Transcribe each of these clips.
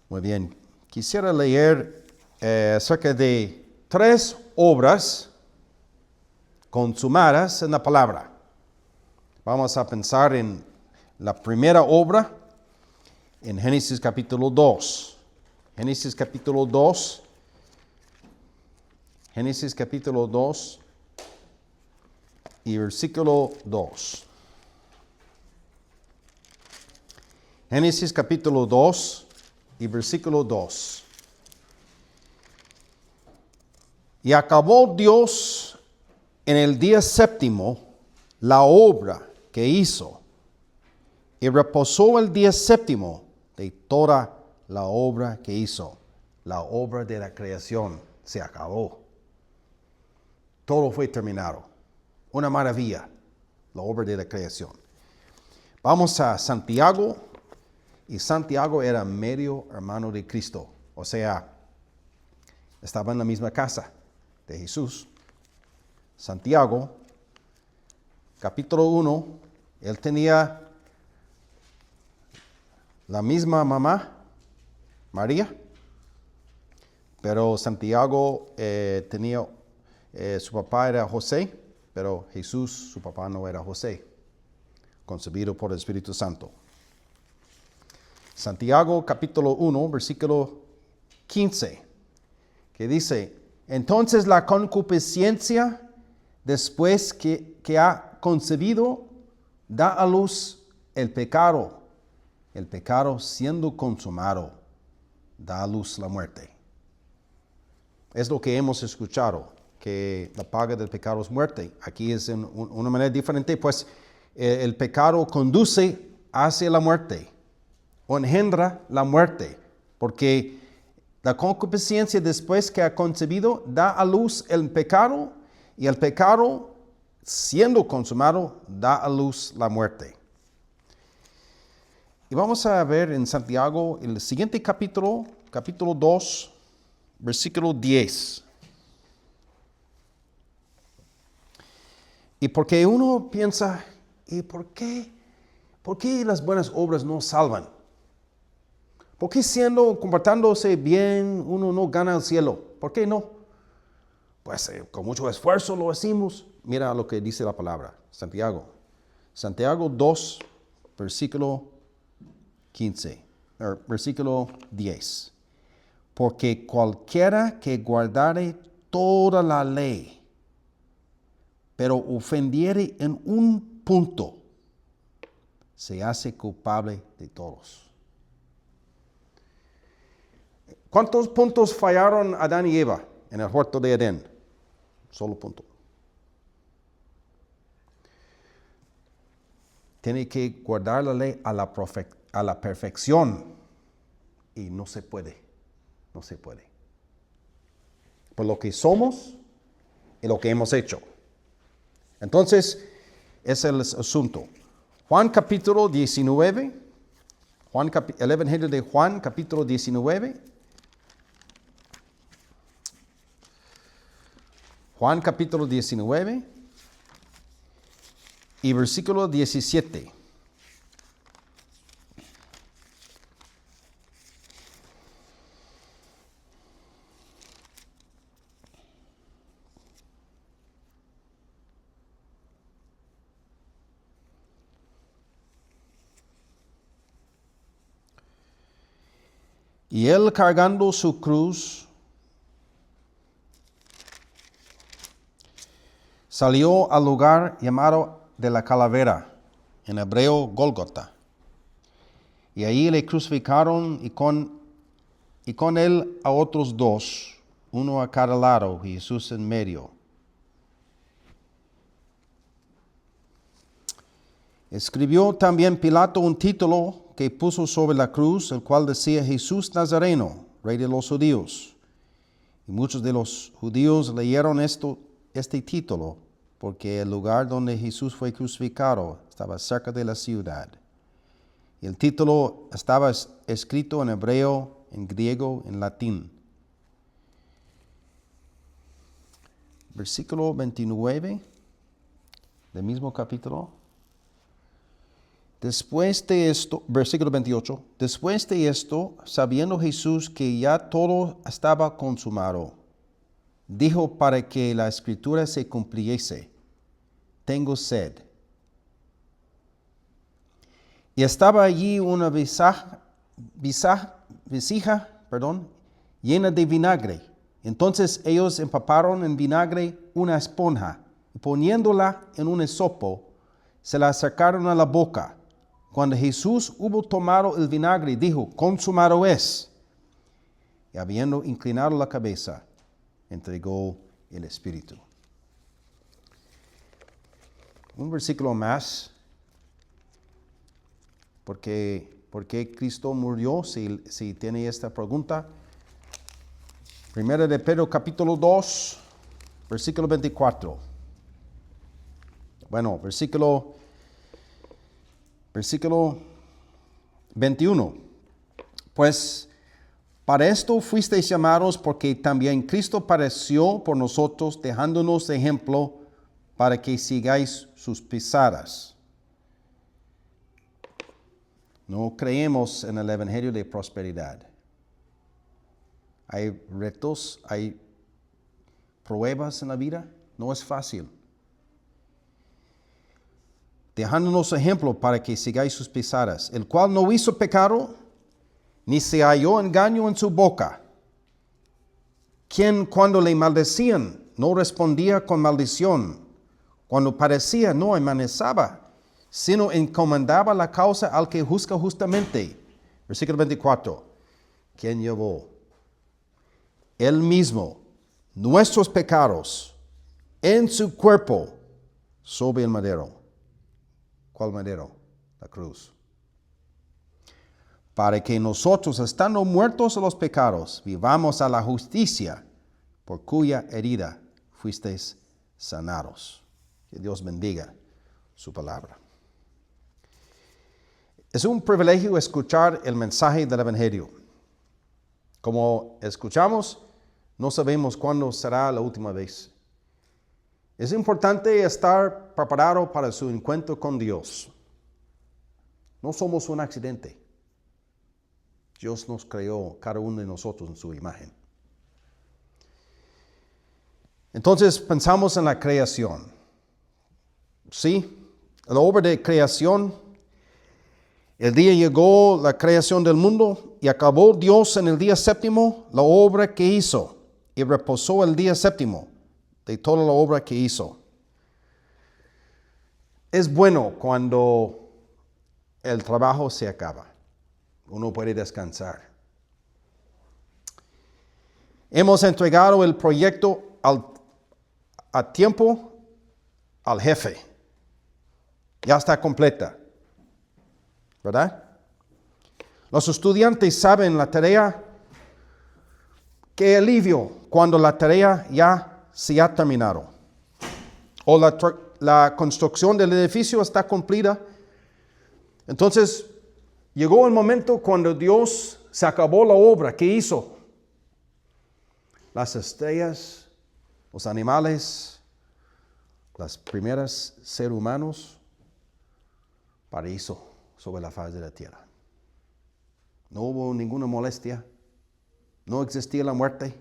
Muy bien. Quisiera leer acerca de 3 obras consumadas en la palabra. Vamos a pensar en la primera obra en Génesis capítulo 2. Génesis capítulo 2. Génesis capítulo 2 y versículo 2. Génesis capítulo 2 y versículo 2. Y acabó Dios en el día séptimo la obra que hizo, y reposó el día séptimo de toda la obra que hizo. La obra de la creación se acabó. Todo fue terminado. Una maravilla, la obra de la creación. Vamos a Santiago, y Santiago era medio hermano de Cristo. O sea, estaba en la misma casa de Jesús. Santiago, capítulo 1, él tenía la misma mamá, María, pero Santiago tenía, su papá era José, pero Jesús, su papá no era José, concebido por el Espíritu Santo. Santiago capítulo 1, versículo 15, que dice: entonces la concupiscencia, después que ha concebido, da a luz el pecado. El pecado, siendo consumado, da a luz la muerte. Es lo que hemos escuchado, que la paga del pecado es muerte. Aquí es en una manera diferente, pues el pecado conduce hacia la muerte, o engendra la muerte, porque la concupiscencia, después que ha concebido, da a luz el pecado, y el pecado, siendo consumado, da a luz la muerte. Y vamos a ver en Santiago el siguiente capítulo, capítulo 2, versículo 10. Y porque uno piensa, ¿y por qué las buenas obras no salvan? ¿Por qué comportándose bien, uno no gana el cielo? ¿Por qué no? Pues con mucho esfuerzo lo hacemos. Mira lo que dice la palabra, Santiago. Santiago 2, versículo 15, versículo 10. Porque cualquiera que guardare toda la ley, pero ofendiere en un punto, se hace culpable de todos. ¿Cuántos puntos fallaron Adán y Eva en el huerto de Edén? Solo punto. Tiene que guardar la ley a la perfección, y no se puede. No se puede. Por lo que somos y lo que hemos hecho. Entonces, ese es el asunto. Juan capítulo 19, el Evangelio de Juan capítulo 19. Juan capítulo 19 y versículo 17. Y él, cargando su cruz, salió al lugar llamado de la calavera, en hebreo Gólgota. Y ahí le crucificaron, y con él a otros 2, uno a cada lado, y Jesús en medio. Escribió también Pilato un título que puso sobre la cruz, el cual decía: Jesús Nazareno, Rey de los Judíos. Y muchos de los judíos leyeron este título, porque el lugar donde Jesús fue crucificado estaba cerca de la ciudad. Y el título estaba escrito en hebreo, en griego, en latín. Versículo 29 del mismo capítulo. Después de esto, versículo 28, después de esto, sabiendo Jesús que ya todo estaba consumado, dijo para que la escritura se cumpliese: tengo sed. Y estaba allí una vasija, llena de vinagre. Entonces ellos empaparon en vinagre una esponja y poniéndola en un hisopo, se la acercaron a la boca. Cuando Jesús hubo tomado el vinagre, dijo: consumado es. Y habiendo inclinado la cabeza, entregó el Espíritu. Un versículo más. ¿Por qué Cristo murió? Si tiene esta pregunta. Primera de Pedro capítulo 2, versículo 24. Bueno, versículo 21. Pues para esto fuisteis llamados, porque también Cristo padeció por nosotros, dejándonos ejemplo para que sigáis sus pisadas. No creemos en el evangelio de prosperidad. Hay retos, hay pruebas en la vida. No es fácil. Dejándonos ejemplo para que sigáis sus pisadas, el cual no hizo pecado, ni se halló engaño en su boca, quien cuando le maldecían no respondía con maldición, cuando padecía no amenazaba, sino encomendaba la causa al que juzga justamente. Versículo 24. ¿Quién llevó él mismo nuestros pecados en su cuerpo sobre el madero? ¿Cuál madero? La cruz. Para que nosotros, estando muertos a los pecados, vivamos a la justicia, por cuya herida fuisteis sanados. Que Dios bendiga su palabra. Es un privilegio escuchar el mensaje del evangelio. Como escuchamos, no sabemos cuándo será la última vez. Es importante estar preparado para su encuentro con Dios. No somos un accidente. Dios nos creó, cada uno de nosotros, en su imagen. Entonces pensamos en la creación. Sí, la obra de creación. El día llegó la creación del mundo y acabó Dios en el día séptimo la obra que hizo y reposó el día séptimo de toda la obra que hizo. Es bueno cuando el trabajo se acaba. Uno puede descansar. Hemos entregado el proyecto a tiempo al jefe. Ya está completa. ¿Verdad? Los estudiantes saben la tarea. Qué alivio cuando la tarea ya se ha terminado. O la construcción del edificio está cumplida. Entonces, llegó el momento cuando Dios se acabó la obra que hizo. Las estrellas, los animales, las primeras seres humanos, paraíso sobre la faz de la tierra. No hubo ninguna molestia. No existía la muerte.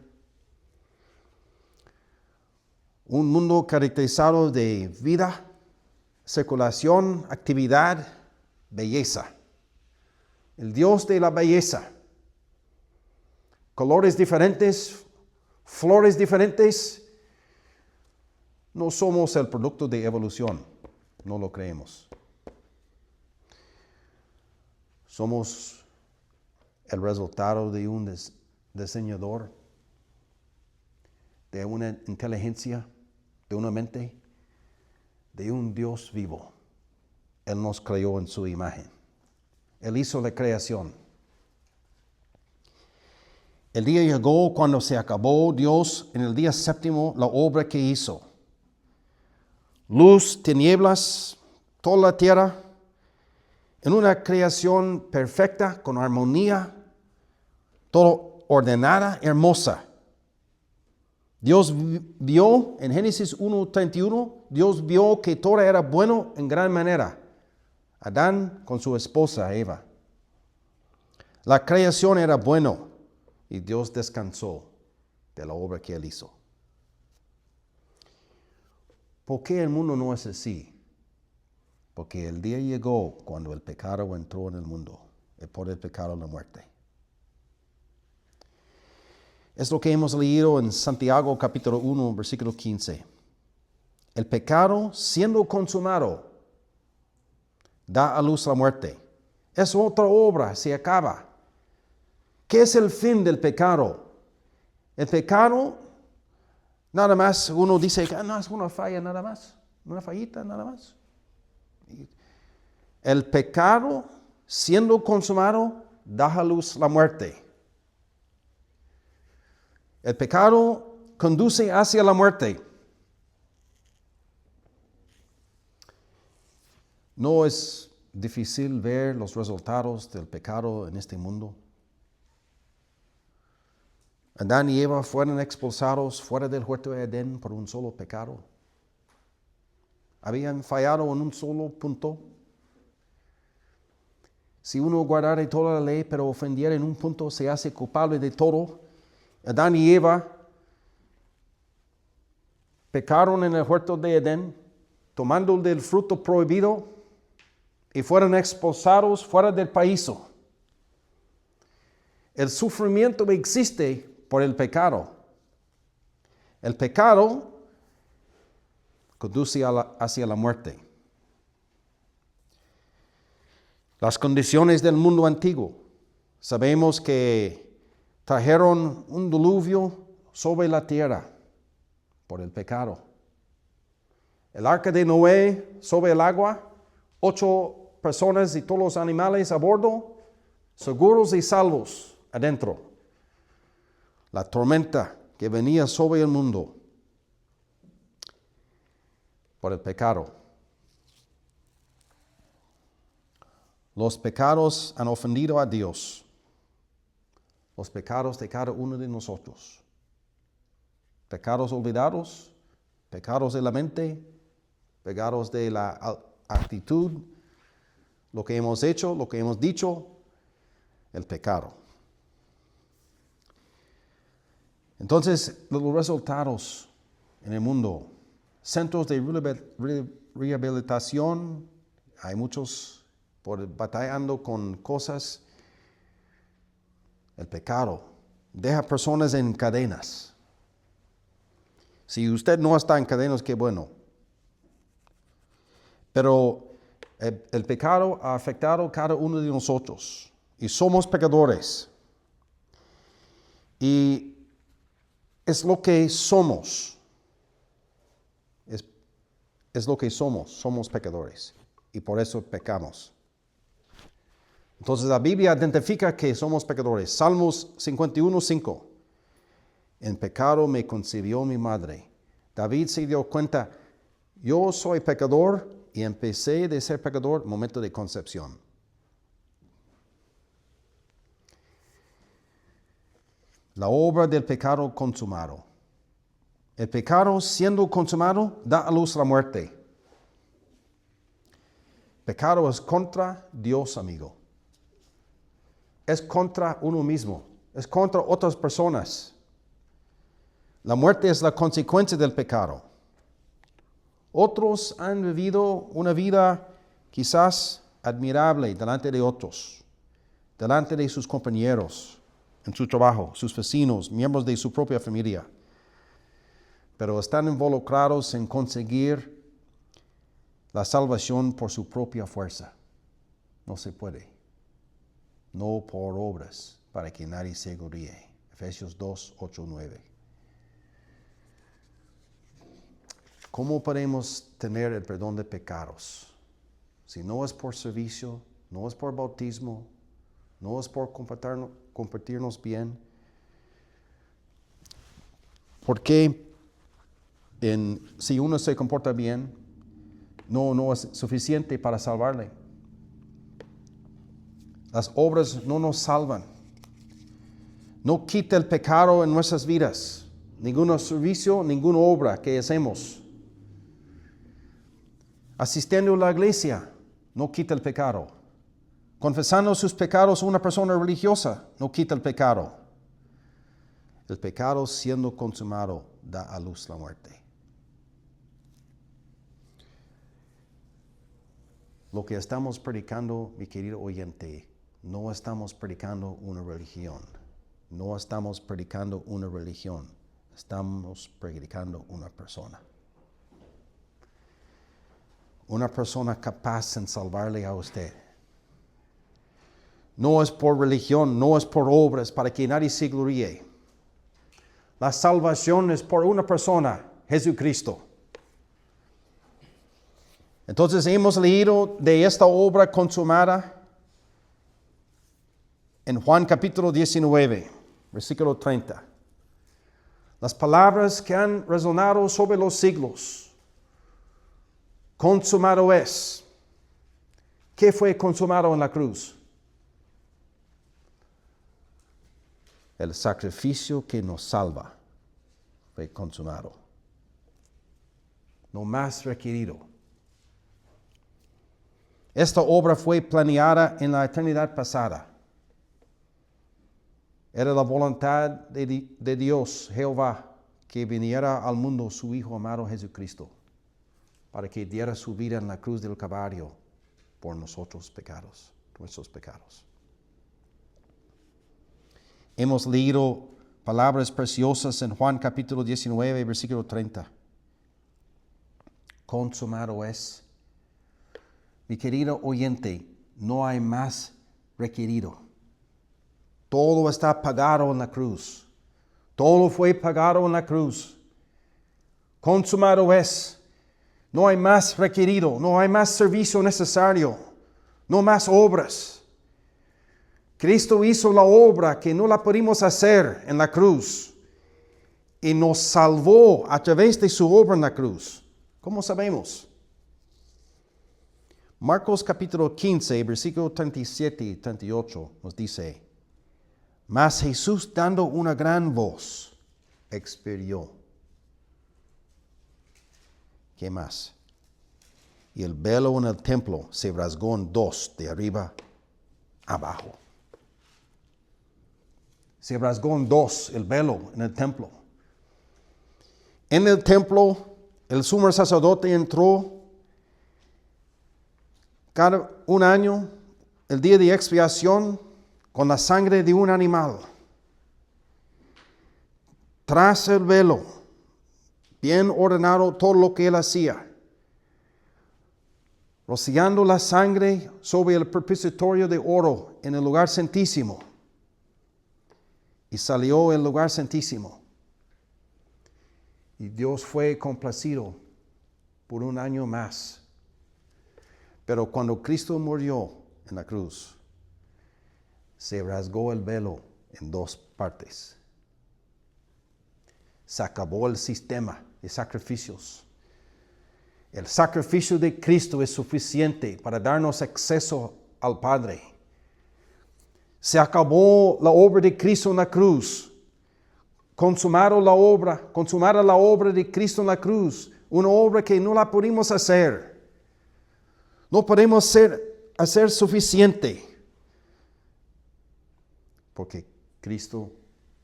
Un mundo caracterizado de vida, circulación, actividad, belleza. El Dios de la belleza. Colores diferentes, flores diferentes. No somos el producto de evolución. No lo creemos. Somos el resultado de un diseñador, de una inteligencia, de una mente, de un Dios vivo. Él nos creó en su imagen. Él hizo la creación. El día llegó cuando se acabó Dios en el día séptimo la obra que hizo. Luz, tinieblas, toda la tierra, en una creación perfecta, con armonía, todo ordenada, hermosa. Dios vio en Génesis 1:31, Dios vio que todo era bueno en gran manera. Adán con su esposa Eva. La creación era bueno y Dios descansó de la obra que Él hizo. ¿Por qué el mundo no es así? Porque el día llegó cuando el pecado entró en el mundo y por el pecado la muerte. Es lo que hemos leído en Santiago capítulo 1, versículo 15. El pecado, siendo consumado, da a luz la muerte. Es otra obra, se acaba. ¿Qué es el fin del pecado? El pecado, nada más, uno dice que no es una falla nada más, una fallita nada más. El pecado, siendo consumado, da a luz la muerte. El pecado conduce hacia la muerte. ¿No es difícil ver los resultados del pecado en este mundo? Adán y Eva fueron expulsados fuera del huerto de Edén por un solo pecado. Habían fallado en un solo punto. Si uno guardara toda la ley pero ofendiera en un punto, se hace culpable de todo. Adán y Eva pecaron en el huerto de Edén, tomando del fruto prohibido, y fueron expulsados fuera del paraíso. El sufrimiento existe por el pecado. El pecado conduce hacia la muerte. Las condiciones del mundo antiguo. Sabemos que trajeron un diluvio sobre la tierra por el pecado. El arca de Noé sobre el agua, 8 personas y todos los animales a bordo, seguros y salvos adentro. La tormenta que venía sobre el mundo por el pecado. Los pecados han ofendido a Dios. Los pecados de cada uno de nosotros. Pecados olvidados, pecados de la mente, pecados de la actitud, lo que hemos hecho, lo que hemos dicho, el pecado. Entonces, los resultados en el mundo, centros de rehabilitación, hay muchos batallando con cosas. El pecado deja personas en cadenas. Si usted no está en cadenas, qué bueno. Pero el pecado ha afectado a cada uno de nosotros. Y somos pecadores. Y es lo que somos. Es lo que somos. Somos pecadores. Y por eso pecamos. Entonces la Biblia identifica que somos pecadores. Salmos 51:5. En pecado me concibió mi madre. David se dio cuenta, yo soy pecador y empecé de ser pecador momento de concepción. La obra del pecado consumado. El pecado siendo consumado da a luz la muerte. Pecado es contra Dios, amigo. Es contra uno mismo. Es contra otras personas. La muerte es la consecuencia del pecado. Otros han vivido una vida quizás admirable delante de otros, delante de sus compañeros, en su trabajo, sus vecinos, miembros de su propia familia. Pero están involucrados en conseguir la salvación por su propia fuerza. No se puede. No por obras, para que nadie se gloríe. Efesios 2:8-9. ¿Cómo podemos tener el perdón de pecados? Si no es por servicio, no es por bautismo, no es por compartirnos bien. Porque si uno se comporta bien, no es suficiente para salvarle. Las obras no nos salvan. No quita el pecado en nuestras vidas. Ningún servicio, ninguna obra que hacemos. Asistiendo a la iglesia no quita el pecado. Confesando sus pecados una persona religiosa no quita el pecado. El pecado siendo consumado da a luz la muerte. Lo que estamos predicando, mi querido oyente, no estamos predicando una religión. No estamos predicando una religión. Estamos predicando una persona. Una persona capaz en salvarle a usted. No es por religión, no es por obras, para que nadie se gloríe. La salvación es por una persona, Jesucristo. Entonces hemos leído de esta obra consumada en Juan capítulo 19, versículo 30. Las palabras que han resonado sobre los siglos. Consumado es. ¿Qué fue consumado en la cruz? El sacrificio que nos salva fue consumado. No más requerido. Esta obra fue planeada en la eternidad pasada. Era la voluntad de Dios, Jehová, que viniera al mundo su Hijo amado Jesucristo, para que diera su vida en la cruz del Calvario por nuestros pecados. Hemos leído palabras preciosas en Juan capítulo 19, versículo 30. Consumado es. Mi querido oyente, no hay más requerido. Todo está pagado en la cruz. Todo fue pagado en la cruz. Consumado es. No hay más requerido. No hay más servicio necesario. No más obras. Cristo hizo la obra que no la pudimos hacer en la cruz. Y nos salvó a través de su obra en la cruz. ¿Cómo sabemos? Marcos capítulo 15, versículo 37 y 38 nos dice: Mas Jesús, dando una gran voz, expiró. ¿Qué más? Y el velo en el templo se rasgó en dos, de arriba abajo. Se rasgó en dos el velo en el templo. En el templo, el sumo sacerdote entró cada un año, el día de expiación, con la sangre de un animal. Tras el velo, bien ordenado todo lo que él hacía, rociando la sangre sobre el propiciatorio de oro en el lugar santísimo. Y salió el lugar santísimo. Y Dios fue complacido por un año más. Pero cuando Cristo murió en la cruz, se rasgó el velo en dos partes. Se acabó el sistema de sacrificios. El sacrificio de Cristo es suficiente para darnos acceso al Padre. Se acabó la obra de Cristo en la cruz. Consumada la obra de Cristo en la cruz. Una obra que no la pudimos hacer. No podemos hacer suficiente. Porque Cristo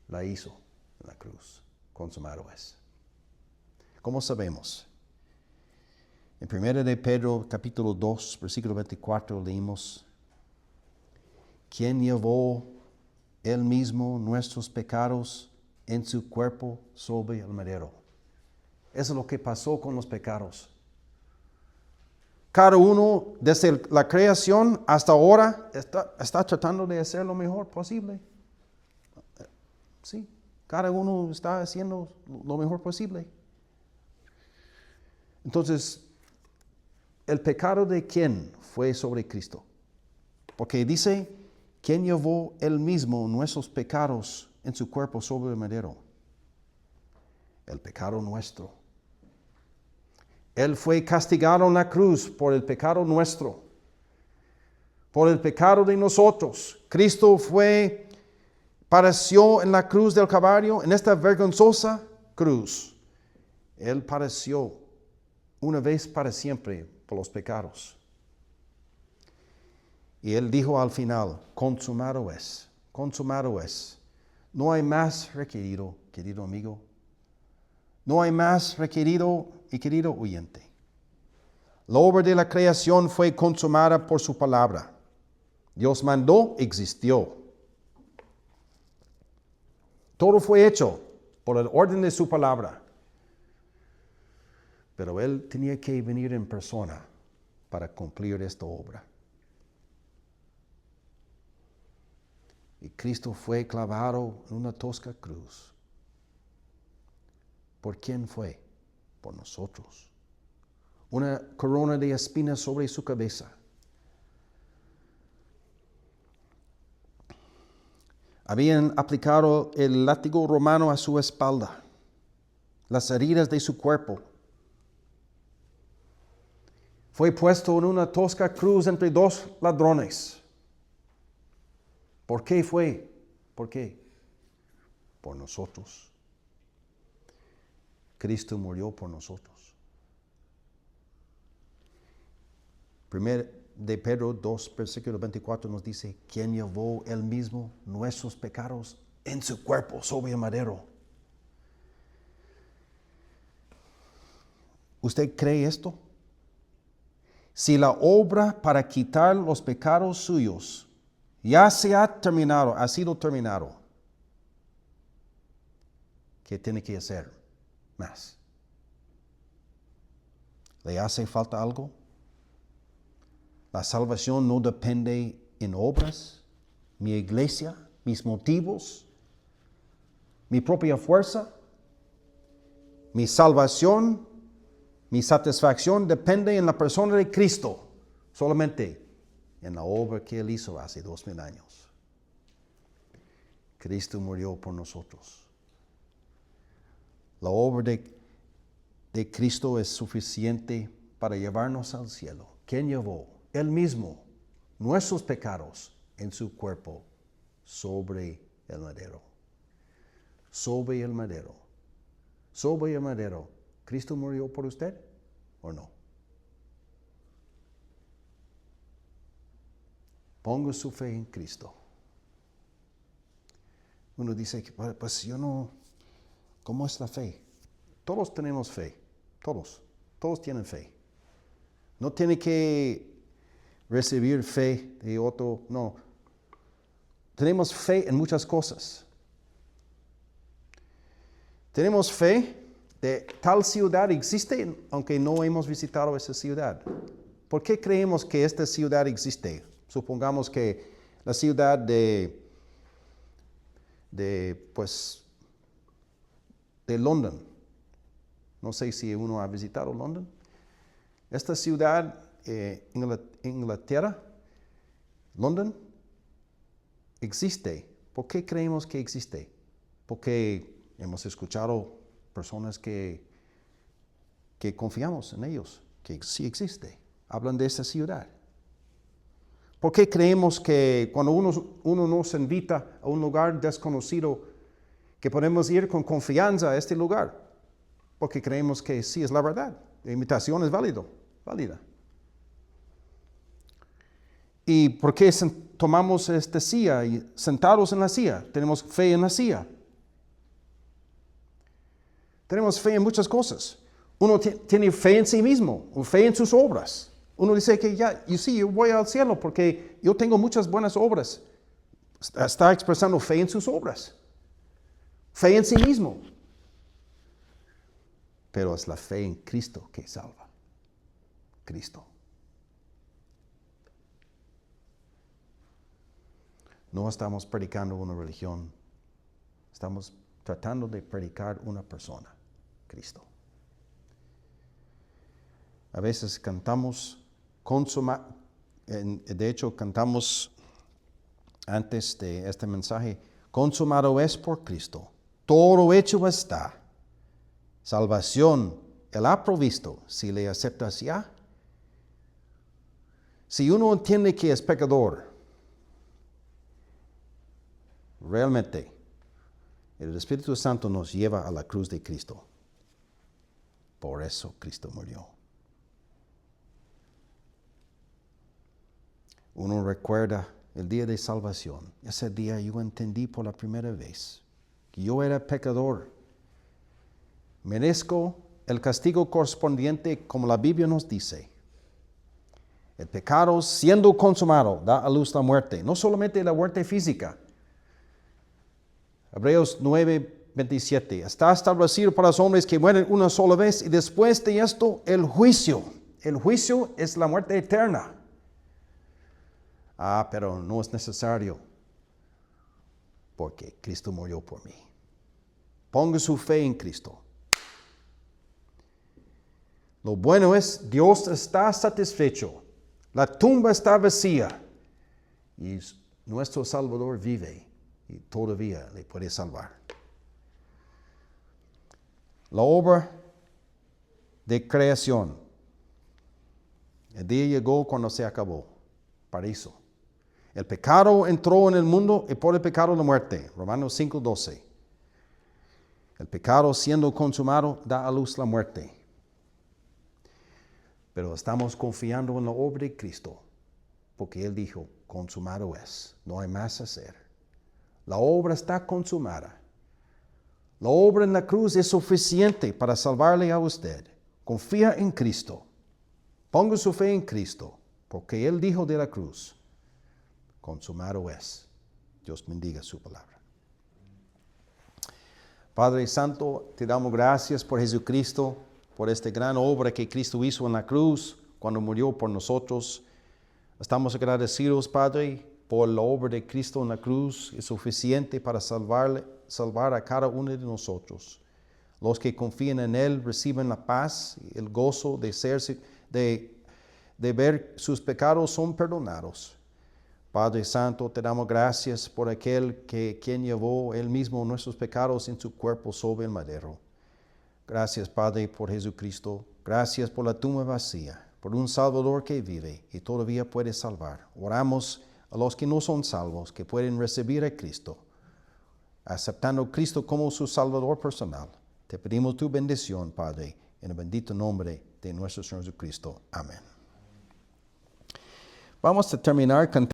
la hizo en la cruz. Consumado es. ¿Cómo sabemos? En 1 de Pedro capítulo 2, versículo 24 leímos: quien llevó él mismo nuestros pecados en su cuerpo sobre el madero. Eso es lo que pasó con los pecados. Cada uno, desde la creación hasta ahora, está tratando de hacer lo mejor posible. Sí, cada uno está haciendo lo mejor posible. Entonces, ¿el pecado de quién fue sobre Cristo? Porque dice, ¿quién llevó él mismo nuestros pecados en su cuerpo sobre el madero? El pecado nuestro. Él fue castigado en la cruz por el pecado nuestro, por el pecado de nosotros. Cristo padeció en la cruz del Calvario, en esta vergonzosa cruz. Él padeció una vez para siempre por los pecados. Y él dijo al final, consumado es, consumado es. No hay más requerido, querido amigo. No hay más requerido y querido oyente. La obra de la creación fue consumada por su palabra. Dios mandó, existió. Todo fue hecho por el orden de su palabra. Pero Él tenía que venir en persona para cumplir esta obra. Y Cristo fue clavado en una tosca cruz. ¿Por quién fue? Por nosotros. Una corona de espinas sobre su cabeza. Habían aplicado el látigo romano a su espalda, las heridas de su cuerpo. Fue puesto en una tosca cruz entre dos ladrones. ¿Por qué fue? ¿Por qué? Por nosotros. Cristo murió por nosotros. Primero de Pedro 2, versículo 24 nos dice, ¿quién llevó él mismo nuestros pecados en su cuerpo sobre el madero? ¿Usted cree esto? Si la obra para quitar los pecados suyos ya se ha terminado, ha sido terminado, ¿qué tiene que hacer más? ¿Le hace falta algo? La salvación no depende en obras, mi iglesia, mis motivos, mi propia fuerza. Mi salvación, mi satisfacción depende en la persona de Cristo, solamente en la obra que Él hizo hace 2000 años. Cristo murió por nosotros. La obra de Cristo es suficiente para llevarnos al cielo. ¿Quién llevó? Él mismo, nuestros pecados en su cuerpo sobre el madero. Sobre el madero. Sobre el madero. ¿Cristo murió por usted o no? Ponga su fe en Cristo. Uno dice, pues yo no, ¿cómo es la fe? Todos tenemos fe, todos tienen fe. No tiene que recibir fe de otro, no. Tenemos fe en muchas cosas. Tenemos fe de tal ciudad existe, aunque no hemos visitado esa ciudad. ¿Por qué creemos que esta ciudad existe? Supongamos que la ciudad de London. No sé si uno ha visitado London. Esta ciudad, Inglaterra, London, existe. ¿Por qué creemos que existe? Porque hemos escuchado personas que confiamos en ellos, que sí existe. Hablan de esta ciudad. ¿Por qué creemos que cuando uno nos invita a un lugar desconocido, que podemos ir con confianza a este lugar? Porque creemos que sí es la verdad. La invitación es válida. ¿Y por qué tomamos esta silla y sentados en la silla? Tenemos fe en la silla. Tenemos fe en muchas cosas. Uno tiene fe en sí mismo, o fe en sus obras. Uno dice que yo voy al cielo porque yo tengo muchas buenas obras. Está expresando fe en sus obras. Fe en sí mismo. Pero es la fe en Cristo que salva. Cristo. No estamos predicando una religión. Estamos tratando de predicar una persona, Cristo. A veces cantamos, de hecho cantamos antes de este mensaje, consumado es por Cristo, todo hecho está. Salvación, Él ha provisto, si le aceptas ya. Si uno entiende que es pecador, realmente el Espíritu Santo nos lleva a la cruz de Cristo. Por eso Cristo murió. uno recuerda el día de salvación. Ese día yo entendí por la primera vez que yo era pecador. Merezco el castigo correspondiente como la Biblia nos dice. El pecado siendo consumado da a luz la muerte, no solamente la muerte física. Hebreos 9:27. Está establecido para los hombres que mueren una sola vez y después de esto el juicio. El juicio es la muerte eterna. Pero no es necesario porque Cristo murió por mí. Ponga su fe en Cristo. Lo bueno es, Dios está satisfecho. La tumba está vacía. Y nuestro Salvador vive y todavía le puede salvar. La obra de creación. El día llegó cuando se acabó. Paraíso. El pecado entró en el mundo y por el pecado la muerte. Romanos 5:12. El pecado siendo consumado da a luz la muerte. Pero estamos confiando en la obra de Cristo, porque Él dijo, consumado es, no hay más a hacer. La obra está consumada. La obra en la cruz es suficiente para salvarle a usted. Confía en Cristo. Ponga su fe en Cristo, porque Él dijo de la cruz, consumado es. Dios bendiga su palabra. Padre Santo, te damos gracias por Jesucristo, por esta gran obra que Cristo hizo en la cruz cuando murió por nosotros. Estamos agradecidos, Padre, por la obra de Cristo en la cruz. Es suficiente para salvar a cada uno de nosotros. Los que confían en Él reciben la paz y el gozo de ver sus pecados son perdonados. Padre Santo, te damos gracias por quien llevó Él mismo nuestros pecados en su cuerpo sobre el madero. Gracias, Padre, por Jesucristo. Gracias por la tumba vacía, por un Salvador que vive y todavía puede salvar. Oramos a los que no son salvos, que pueden recibir a Cristo, aceptando a Cristo como su Salvador personal. Te pedimos tu bendición, Padre, en el bendito nombre de nuestro Señor Jesucristo. Amén. Vamos a terminar cantando.